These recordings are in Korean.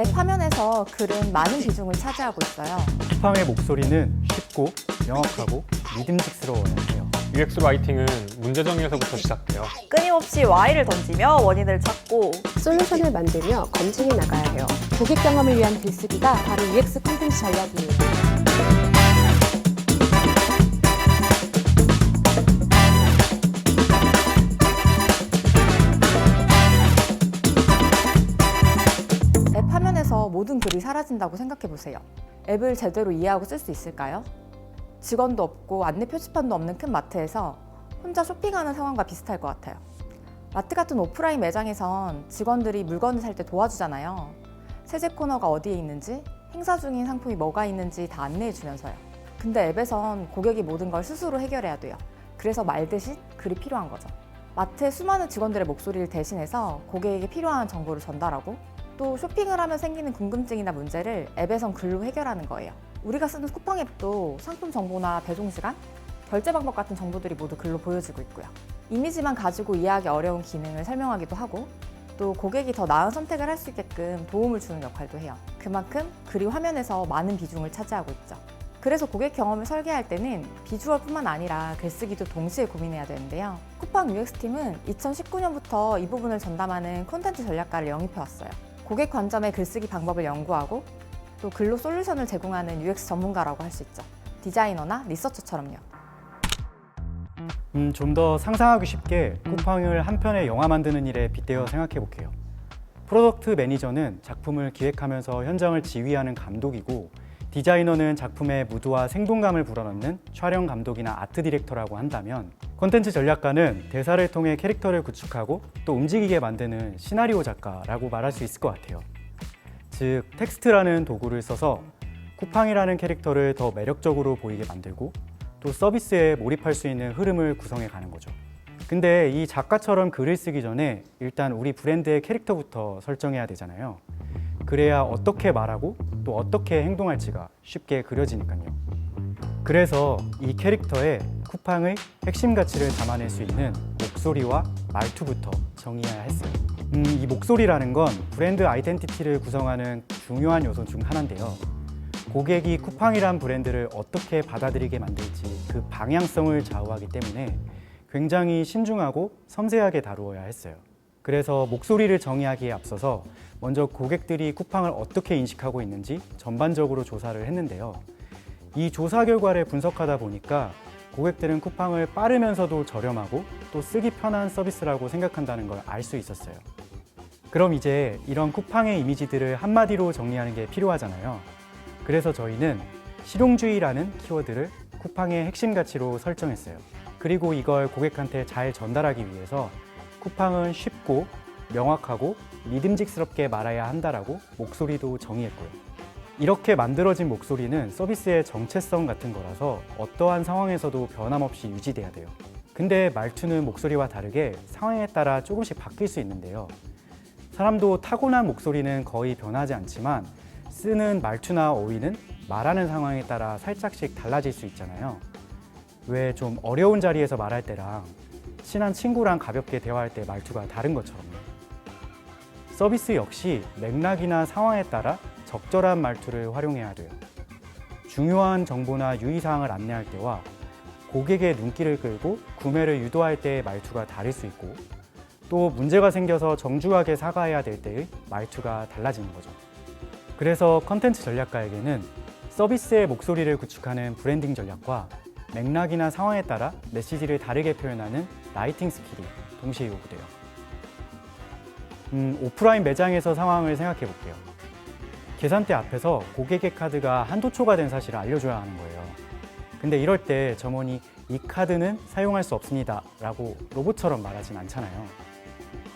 앱 화면에서 글은 많은 비중을 차지하고 있어요. 쿠팡의 목소리는 쉽고 명확하고 믿음직스러워야 해요. UX 라이팅은 문제 정의에서부터 시작돼요. 끊임없이 Y를 던지며 원인을 찾고 솔루션을 만들며 검증해 나가야 해요. 고객 경험을 위한 글쓰기가 바로 UX 콘텐츠 전략이에요. 앱 화면에서 모든 글이 사라진다고 생각해보세요. 앱을 제대로 이해하고 쓸 수 있을까요? 직원도 없고 안내 표지판도 없는 큰 마트에서 혼자 쇼핑하는 상황과 비슷할 것 같아요. 마트 같은 오프라인 매장에선 직원들이 물건을 살 때 도와주잖아요. 세제 코너가 어디에 있는지, 행사 중인 상품이 뭐가 있는지 다 안내해주면서요. 근데 앱에선 고객이 모든 걸 스스로 해결해야 돼요. 그래서 말 대신 글이 필요한 거죠. 마트의 수많은 직원들의 목소리를 대신해서 고객에게 필요한 정보를 전달하고 또 쇼핑을 하면 생기는 궁금증이나 문제를 앱에선 글로 해결하는 거예요. 우리가 쓰는 쿠팡 앱도 상품 정보나 배송 시간, 결제 방법 같은 정보들이 모두 글로 보여지고 있고요. 이미지만 가지고 이해하기 어려운 기능을 설명하기도 하고 또 고객이 더 나은 선택을 할 수 있게끔 도움을 주는 역할도 해요. 그만큼 글이 화면에서 많은 비중을 차지하고 있죠. 그래서 고객 경험을 설계할 때는 비주얼뿐만 아니라 글쓰기도 동시에 고민해야 되는데요. 쿠팡 UX팀은 2019년부터 이 부분을 전담하는 콘텐츠 전략가를 영입해왔어요. 고객 관점의 글쓰기 방법을 연구하고 또 글로 솔루션을 제공하는 UX 전문가라고 할 수 있죠. 디자이너나 리서처처럼요. 좀 더 상상하기 쉽게 쿠팡을 한 편의 영화 만드는 일에 빗대어 생각해 볼게요. 프로덕트 매니저는 작품을 기획하면서 현장을 지휘하는 감독이고, 디자이너는 작품의 무드와 생동감을 불어넣는 촬영 감독이나 아트 디렉터라고 한다면, 콘텐츠 전략가는 대사를 통해 캐릭터를 구축하고 또 움직이게 만드는 시나리오 작가라고 말할 수 있을 것 같아요. 즉, 텍스트라는 도구를 써서 쿠팡이라는 캐릭터를 더 매력적으로 보이게 만들고 또 서비스에 몰입할 수 있는 흐름을 구성해 가는 거죠. 근데 이 작가처럼 글을 쓰기 전에 일단 우리 브랜드의 캐릭터부터 설정해야 되잖아요. 그래야 어떻게 말하고 또 어떻게 행동할지가 쉽게 그려지니까요. 그래서 이 캐릭터에 쿠팡의 핵심 가치를 담아낼 수 있는 목소리와 말투부터 정의해야 했어요. 이 목소리라는 건 브랜드 아이덴티티를 구성하는 중요한 요소 중 하나인데요. 고객이 쿠팡이란 브랜드를 어떻게 받아들이게 만들지 그 방향성을 좌우하기 때문에 굉장히 신중하고 섬세하게 다루어야 했어요. 그래서 목소리를 정의하기에 앞서서 먼저 고객들이 쿠팡을 어떻게 인식하고 있는지 전반적으로 조사를 했는데요. 이 조사 결과를 분석하다 보니까 고객들은 쿠팡을 빠르면서도 저렴하고 또 쓰기 편한 서비스라고 생각한다는 걸 알 수 있었어요. 그럼 이제 이런 쿠팡의 이미지들을 한마디로 정리하는 게 필요하잖아요. 그래서 저희는 실용주의라는 키워드를 쿠팡의 핵심 가치로 설정했어요. 그리고 이걸 고객한테 잘 전달하기 위해서 쿠팡은 쉽고 명확하고 믿음직스럽게 말해야 한다라고 목소리도 정의했고요. 이렇게 만들어진 목소리는 서비스의 정체성 같은 거라서 어떠한 상황에서도 변함없이 유지돼야 돼요. 근데 말투는 목소리와 다르게 상황에 따라 조금씩 바뀔 수 있는데요. 사람도 타고난 목소리는 거의 변하지 않지만 쓰는 말투나 어휘는 말하는 상황에 따라 살짝씩 달라질 수 있잖아요. 왜 좀 어려운 자리에서 말할 때랑 친한 친구랑 가볍게 대화할 때 말투가 다른 것처럼요. 서비스 역시 맥락이나 상황에 따라 적절한 말투를 활용해야 돼요. 중요한 정보나 유의사항을 안내할 때와 고객의 눈길을 끌고 구매를 유도할 때의 말투가 다를 수 있고 또 문제가 생겨서 정중하게 사과해야 될 때의 말투가 달라지는 거죠. 그래서 컨텐츠 전략가에게는 서비스의 목소리를 구축하는 브랜딩 전략과 맥락이나 상황에 따라 메시지를 다르게 표현하는 라이팅 스킬이 동시에 요구돼요. 오프라인 매장에서 상황을 생각해 볼게요. 계산대 앞에서 고객의 카드가 한도 초과된 사실을 알려줘야 하는 거예요. 근데 이럴 때 점원이 이 카드는 사용할 수 없습니다 라고 로봇처럼 말하진 않잖아요.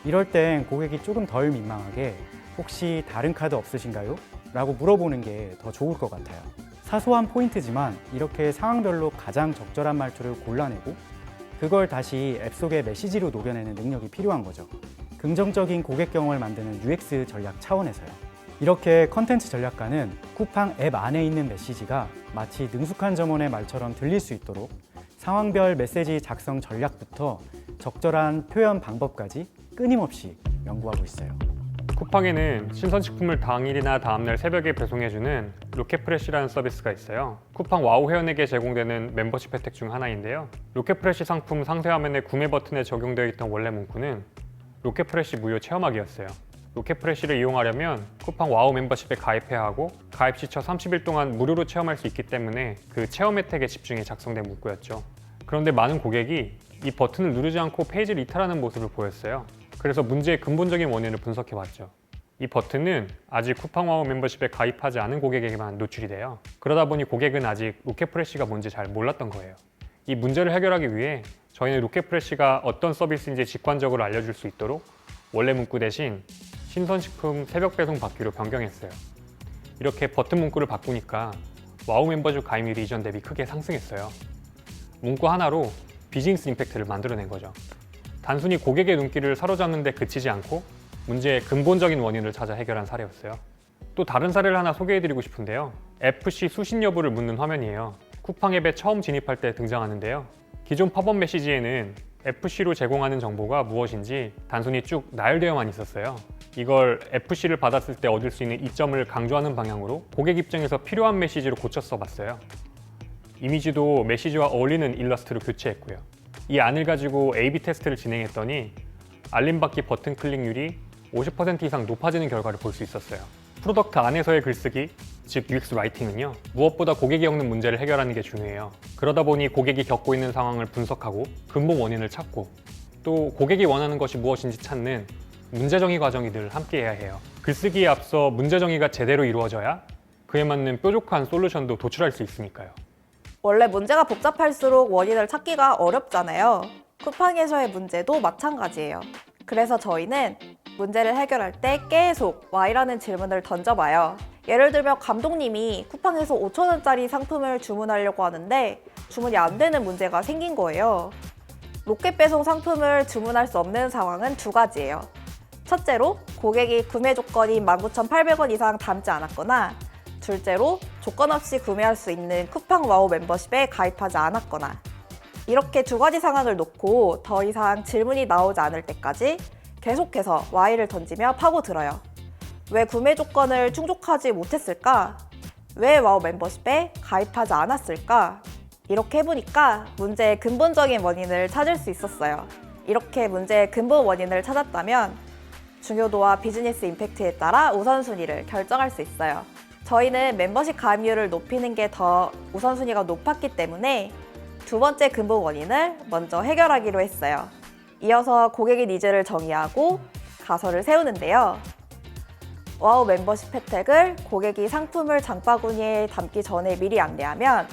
이럴 땐 고객이 조금 덜 민망하게 혹시 다른 카드 없으신가요? 라고 물어보는 게 더 좋을 것 같아요. 사소한 포인트지만 이렇게 상황별로 가장 적절한 말투를 골라내고 그걸 다시 앱 속의 메시지로 녹여내는 능력이 필요한 거죠. 긍정적인 고객 경험을 만드는 UX 전략 차원에서요. 이렇게 컨텐츠 전략가는 쿠팡 앱 안에 있는 메시지가 마치 능숙한 점원의 말처럼 들릴 수 있도록 상황별 메시지 작성 전략부터 적절한 표현 방법까지 끊임없이 연구하고 있어요. 쿠팡에는 신선식품을 당일이나 다음날 새벽에 배송해주는 로켓프레시라는 서비스가 있어요. 쿠팡 와우 회원에게 제공되는 멤버십 혜택 중 하나인데요. 로켓프레시 상품 상세 화면의 구매 버튼에 적용되어 있던 원래 문구는 로켓프레시 무료 체험하기였어요. 로켓프레시를 이용하려면 쿠팡 와우 멤버십에 가입해야 하고 가입 시 첫 30일 동안 무료로 체험할 수 있기 때문에 그 체험 혜택에 집중해 작성된 문구였죠. 그런데 많은 고객이 이 버튼을 누르지 않고 페이지를 이탈하는 모습을 보였어요. 그래서 문제의 근본적인 원인을 분석해봤죠. 이 버튼은 아직 쿠팡 와우 멤버십에 가입하지 않은 고객에게만 노출이 돼요. 그러다 보니 고객은 아직 로켓프레시가 뭔지 잘 몰랐던 거예요. 이 문제를 해결하기 위해 저희는 로켓프레시가 어떤 서비스인지 직관적으로 알려줄 수 있도록 원래 문구 대신 신선식품 새벽 배송 받기로 변경했어요. 이렇게 버튼 문구를 바꾸니까 와우 멤버십 가입률이 이전 대비 크게 상승했어요. 문구 하나로 비즈니스 임팩트를 만들어낸 거죠. 단순히 고객의 눈길을 사로잡는 데 그치지 않고 문제의 근본적인 원인을 찾아 해결한 사례였어요. 또 다른 사례를 하나 소개해드리고 싶은데요. FC 수신 여부를 묻는 화면이에요. 쿠팡 앱에 처음 진입할 때 등장하는데요. 기존 팝업 메시지에는 FC로 제공하는 정보가 무엇인지 단순히 쭉 나열되어만 있었어요. 이걸 FC를 받았을 때 얻을 수 있는 이점을 강조하는 방향으로 고객 입장에서 필요한 메시지로 고쳐 써봤어요. 이미지도 메시지와 어울리는 일러스트로 교체했고요. 이 안을 가지고 A/B 테스트를 진행했더니 알림받기 버튼 클릭률이 50% 이상 높아지는 결과를 볼 수 있었어요. 프로덕트 안에서의 글쓰기, 즉 UX 라이팅은요, 무엇보다 고객이 겪는 문제를 해결하는 게 중요해요. 그러다 보니 고객이 겪고 있는 상황을 분석하고 근본 원인을 찾고 또 고객이 원하는 것이 무엇인지 찾는 문제 정의 과정이 늘 함께해야 해요. 글쓰기에 앞서 문제 정의가 제대로 이루어져야 그에 맞는 뾰족한 솔루션도 도출할 수 있으니까요. 원래 문제가 복잡할수록 원인을 찾기가 어렵잖아요. 쿠팡에서의 문제도 마찬가지예요. 그래서 저희는 문제를 해결할 때 계속 Y라는 질문을 던져봐요. 예를 들면 감독님이 쿠팡에서 5,000원짜리 상품을 주문하려고 하는데 주문이 안 되는 문제가 생긴 거예요. 로켓 배송 상품을 주문할 수 없는 상황은 두 가지예요. 첫째로 고객이 구매 조건이 19,800원 이상 담지 않았거나, 둘째로 조건 없이 구매할 수 있는 쿠팡 와우 멤버십에 가입하지 않았거나. 이렇게 두 가지 상황을 놓고 더 이상 질문이 나오지 않을 때까지 계속해서 Y를 던지며 파고들어요. 왜 구매 조건을 충족하지 못했을까? 왜 와우 멤버십에 가입하지 않았을까? 이렇게 해보니까 문제의 근본적인 원인을 찾을 수 있었어요. 이렇게 문제의 근본 원인을 찾았다면 중요도와 비즈니스 임팩트에 따라 우선순위를 결정할 수 있어요. 저희는 멤버십 가입률을 높이는 게 더 우선순위가 높았기 때문에 두 번째 근본 원인을 먼저 해결하기로 했어요. 이어서 고객의 니즈를 정의하고 가설을 세우는데요. 와우 멤버십 혜택을 고객이 상품을 장바구니에 담기 전에 미리 안내하면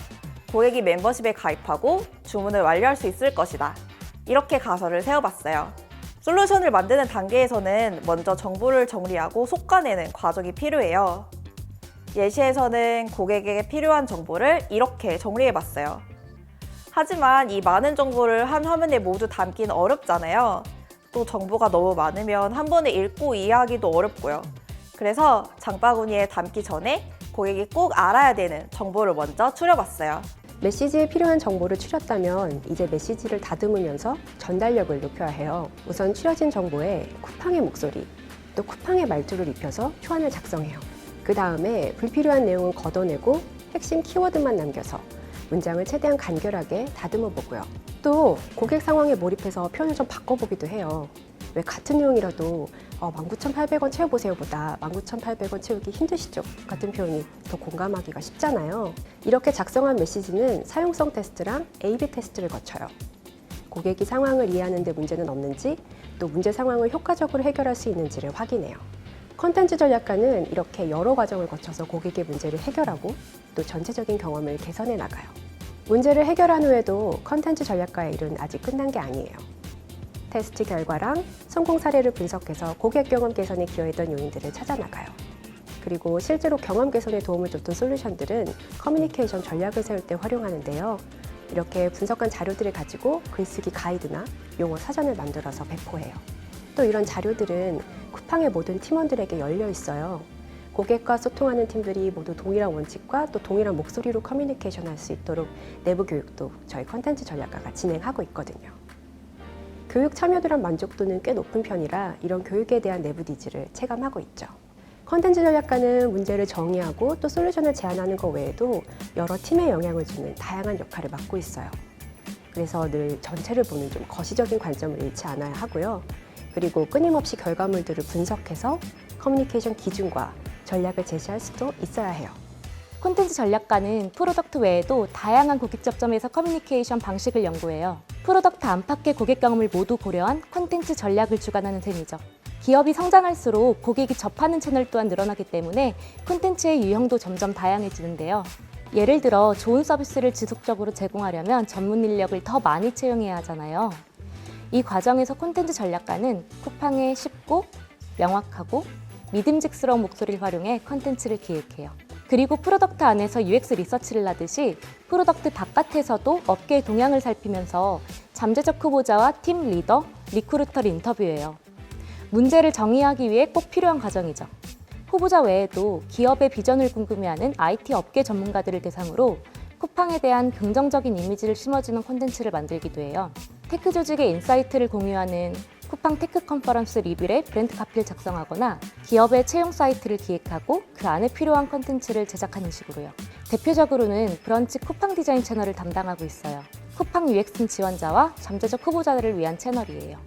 고객이 멤버십에 가입하고 주문을 완료할 수 있을 것이다. 이렇게 가설을 세워봤어요. 솔루션을 만드는 단계에서는 먼저 정보를 정리하고 솎아내는 과정이 필요해요. 예시에서는 고객에게 필요한 정보를 이렇게 정리해봤어요. 하지만 이 많은 정보를 한 화면에 모두 담기는 어렵잖아요. 또 정보가 너무 많으면 한 번에 읽고 이해하기도 어렵고요. 그래서 장바구니에 담기 전에 고객이 꼭 알아야 되는 정보를 먼저 추려봤어요. 메시지에 필요한 정보를 추렸다면 이제 메시지를 다듬으면서 전달력을 높여야 해요. 우선 추려진 정보에 쿠팡의 목소리, 또 쿠팡의 말투를 입혀서 초안을 작성해요. 그 다음에 불필요한 내용은 걷어내고 핵심 키워드만 남겨서 문장을 최대한 간결하게 다듬어 보고요. 또 고객 상황에 몰입해서 표현을 좀 바꿔보기도 해요. 왜 같은 내용이라도 19,800원 채워보세요 보다 19,800원 채우기 힘드시죠? 같은 표현이 더 공감하기가 쉽잖아요. 이렇게 작성한 메시지는 사용성 테스트랑 A/B 테스트를 거쳐요. 고객이 상황을 이해하는 데 문제는 없는지, 또 문제 상황을 효과적으로 해결할 수 있는지를 확인해요. 컨텐츠 전략가는 이렇게 여러 과정을 거쳐서 고객의 문제를 해결하고 또 전체적인 경험을 개선해 나가요. 문제를 해결한 후에도 컨텐츠 전략가의 일은 아직 끝난 게 아니에요. 테스트 결과랑 성공 사례를 분석해서 고객 경험 개선에 기여했던 요인들을 찾아 나가요. 그리고 실제로 경험 개선에 도움을 줬던 솔루션들은 커뮤니케이션 전략을 세울 때 활용하는데요. 이렇게 분석한 자료들을 가지고 글쓰기 가이드나 용어 사전을 만들어서 배포해요. 또 이런 자료들은 쿠팡의 모든 팀원들에게 열려 있어요. 고객과 소통하는 팀들이 모두 동일한 원칙과 또 동일한 목소리로 커뮤니케이션 할 수 있도록 내부 교육도 저희 컨텐츠 전략가가 진행하고 있거든요. 교육 참여도랑 만족도는 꽤 높은 편이라 이런 교육에 대한 내부 니즈를 체감하고 있죠. 컨텐츠 전략가는 문제를 정의하고 또 솔루션을 제안하는 것 외에도 여러 팀에 영향을 주는 다양한 역할을 맡고 있어요. 그래서 늘 전체를 보는 좀 거시적인 관점을 잃지 않아야 하고요. 그리고 끊임없이 결과물들을 분석해서 커뮤니케이션 기준과 전략을 제시할 수도 있어야 해요. 콘텐츠 전략가는 프로덕트 외에도 다양한 고객 접점에서 커뮤니케이션 방식을 연구해요. 프로덕트 안팎의 고객 경험을 모두 고려한 콘텐츠 전략을 주관하는 셈이죠. 기업이 성장할수록 고객이 접하는 채널 또한 늘어나기 때문에 콘텐츠의 유형도 점점 다양해지는데요. 예를 들어 좋은 서비스를 지속적으로 제공하려면 전문 인력을 더 많이 채용해야 하잖아요. 이 과정에서 콘텐츠 전략가는 쿠팡의 쉽고 명확하고 믿음직스러운 목소리를 활용해 콘텐츠를 기획해요. 그리고 프로덕트 안에서 UX 리서치를 하듯이 프로덕트 바깥에서도 업계의 동향을 살피면서 잠재적 후보자와 팀 리더, 리크루터를 인터뷰해요. 문제를 정의하기 위해 꼭 필요한 과정이죠. 후보자 외에도 기업의 비전을 궁금해하는 IT 업계 전문가들을 대상으로 쿠팡에 대한 긍정적인 이미지를 심어주는 콘텐츠를 만들기도 해요. 테크 조직의 인사이트를 공유하는 쿠팡 테크 컨퍼런스 리뷰의 브랜드 카피를 작성하거나 기업의 채용 사이트를 기획하고 그 안에 필요한 콘텐츠를 제작하는 식으로요. 대표적으로는 브런치 쿠팡 디자인 채널을 담당하고 있어요. 쿠팡 UX팀 지원자와 잠재적 후보자들을 위한 채널이에요.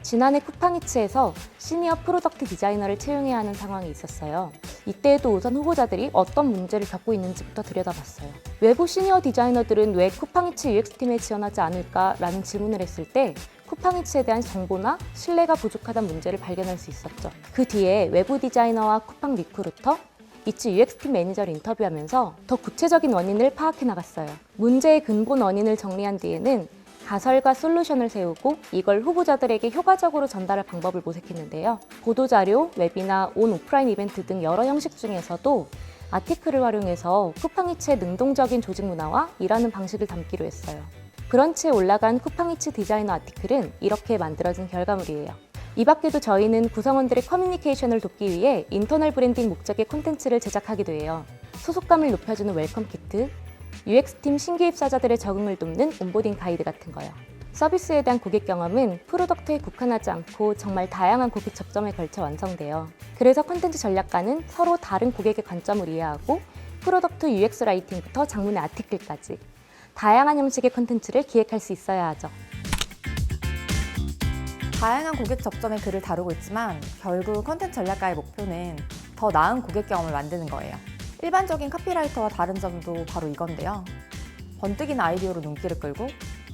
지난해 쿠팡이츠에서 시니어 프로덕트 디자이너를 채용해야 하는 상황이 있었어요. 이때에도 우선 후보자들이 어떤 문제를 겪고 있는지부터 들여다봤어요. 외부 시니어 디자이너들은 왜 쿠팡이츠 UX팀에 지원하지 않을까라는 질문을 했을 때 쿠팡이츠에 대한 정보나 신뢰가 부족하다는 문제를 발견할 수 있었죠. 그 뒤에 외부 디자이너와 쿠팡 리크루터, 이츠 UX팀 매니저를 인터뷰하면서 더 구체적인 원인을 파악해 나갔어요. 문제의 근본 원인을 정리한 뒤에는 가설과 솔루션을 세우고 이걸 후보자들에게 효과적으로 전달할 방법을 모색했는데요. 보도자료, 웨비나, 온 오프라인 이벤트 등 여러 형식 중에서도 아티클을 활용해서 쿠팡이츠의 능동적인 조직 문화와 일하는 방식을 담기로 했어요. 브런치에 올라간 쿠팡이츠 디자이너 아티클은 이렇게 만들어진 결과물이에요. 이 밖에도 저희는 구성원들의 커뮤니케이션을 돕기 위해 인터널 브랜딩 목적의 콘텐츠를 제작하기도 해요. 소속감을 높여주는 웰컴 키트, UX팀 신규 입사자들의 적응을 돕는 온보딩 가이드 같은 거요. 서비스에 대한 고객 경험은 프로덕트에 국한하지 않고 정말 다양한 고객 접점에 걸쳐 완성돼요. 그래서 콘텐츠 전략가는 서로 다른 고객의 관점을 이해하고 프로덕트 UX 라이팅부터 장문의 아티클까지 다양한 형식의 콘텐츠를 기획할 수 있어야 하죠. 다양한 고객 접점의 글을 다루고 있지만 결국 콘텐츠 전략가의 목표는 더 나은 고객 경험을 만드는 거예요. 일반적인 카피라이터와 다른 점도 바로 이건데요. 번뜩이는 아이디어로 눈길을 끌고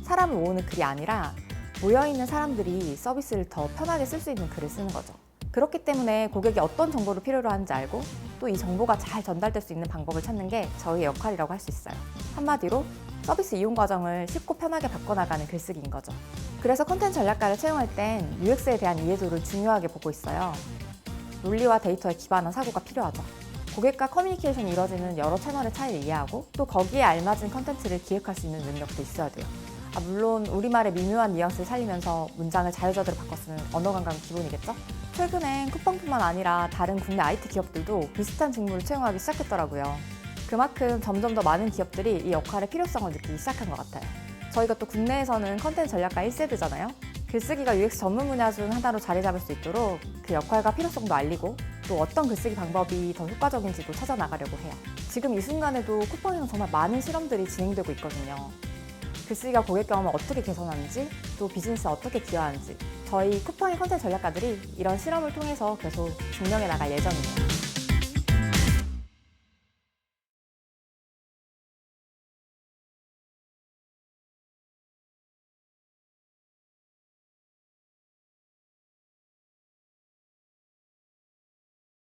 사람을 모으는 글이 아니라 모여있는 사람들이 서비스를 더 편하게 쓸 수 있는 글을 쓰는 거죠. 그렇기 때문에 고객이 어떤 정보를 필요로 하는지 알고 또 이 정보가 잘 전달될 수 있는 방법을 찾는 게 저희의 역할이라고 할 수 있어요. 한마디로 서비스 이용 과정을 쉽고 편하게 바꿔나가는 글쓰기인 거죠. 그래서 콘텐츠 전략가를 채용할 땐 UX에 대한 이해도를 중요하게 보고 있어요. 논리와 데이터에 기반한 사고가 필요하죠. 고객과 커뮤니케이션이 이루어지는 여러 채널의 차이를 이해하고 또 거기에 알맞은 컨텐츠를 기획할 수 있는 능력도 있어야 돼요. 물론 우리말의 미묘한 뉘앙스를 살리면서 문장을 자유자재로 바꿔 쓰는 언어 감각은 기본이겠죠? 최근엔 쿠팡뿐만 아니라 다른 국내 IT 기업들도 비슷한 직무를 채용하기 시작했더라고요. 그만큼 점점 더 많은 기업들이 이 역할의 필요성을 느끼기 시작한 것 같아요. 저희가 또 국내에서는 컨텐츠 전략가 1세대잖아요. 글쓰기가 UX 전문 분야 중 하나로 자리 잡을 수 있도록 그 역할과 필요성도 알리고 또 어떤 글쓰기 방법이 더 효과적인지도 찾아나가려고 해요. 지금 이 순간에도 쿠팡에는 정말 많은 실험들이 진행되고 있거든요. 글쓰기가 고객 경험을 어떻게 개선하는지 또 비즈니스에 어떻게 기여하는지 저희 쿠팡의 컨텐츠 전략가들이 이런 실험을 통해서 계속 증명해 나갈 예정이에요.